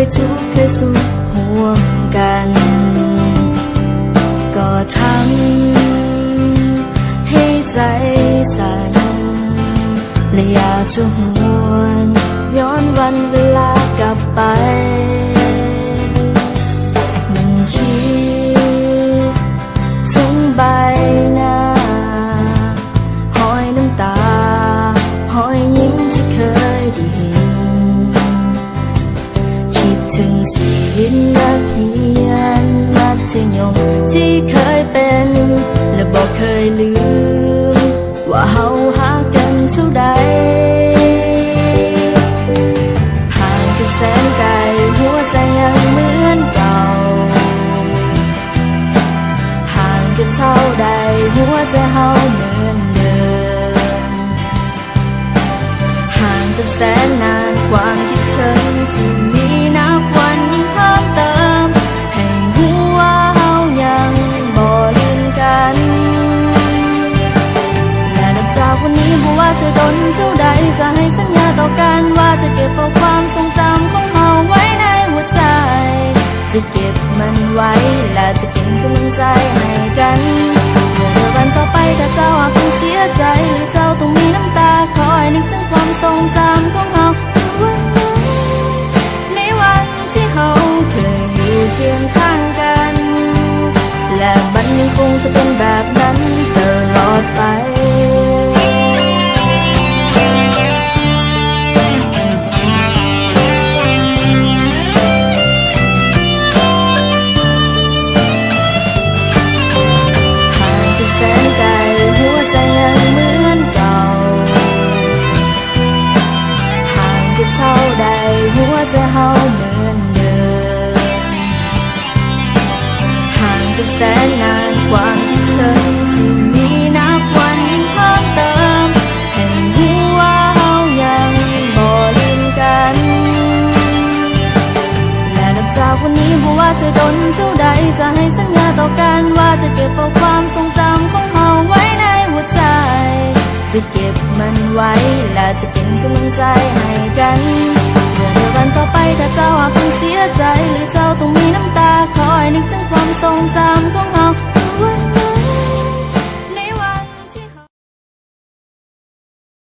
ยทุกข์เคยสุขห่วงกันก็ทำให้ใจสั่นและอยากจะหวนย้อนวันเวลากลับไปมันคิดถึงใบหน้าหอยน้ำตาหอยยิ้มที่เคยได้เห็นคิดถึงชีวิตนักเรียนมัธยมที่เคยเป็นและบอกเคยลืมว่าเฮาหากันเท่าใดห่างกันแสนไกลหัวใจยังเหมือนเก่าห่างกันเท่าใดหัวใจเฮาเหมือนเดิมห่างกันแสนนานความคิดถึงที่มีนับวันยิ่งเพิ่มเติมให้หัวเฮายังบ่ลืมกันและนับจากวันนี้บ่ว่าจะโดนเท่าใดจะให้สัญญาต่อกันว่าจะเก็บเอาความทรงจำของเฮาไว้ในหัวใจจะเก็บมันไว้และจะเป็นกำลังใจให้กันเมื่อวันต่อไปถ้าเจ้าอาจต้องเสียใจหรือเจ้าต้องมีน้ำตาคอยนึกถึงความทรงจำของเฮาวันนั้นในวันที่เฮาเคยอยู่เคียงข้างกันและมันยังคงจะเป็นแบบนั้นตลอดไปหัวใจเฮาเหมือนเดิมห่างกันแสนนานความคิดถึงที่มีนับวันยิ่งเพิ่มเติมให้หัวเฮายังบ่ลืมกันและนับจากวันนี้บ่ว่าจะโดนเท่าใดจะให้สัญญาต่อกันว่าจะเก็บเอาความทรงจำของเฮาไว้ในหัวใจจะเก็บมันไว้และจะเป็นกำลังใจให้กันวันต่อไปถ้าเจ้าอาจต้องเสียใจหรือเจ้าต้องมีน้ำตาคอยนึกถึงความทรงจำของเรา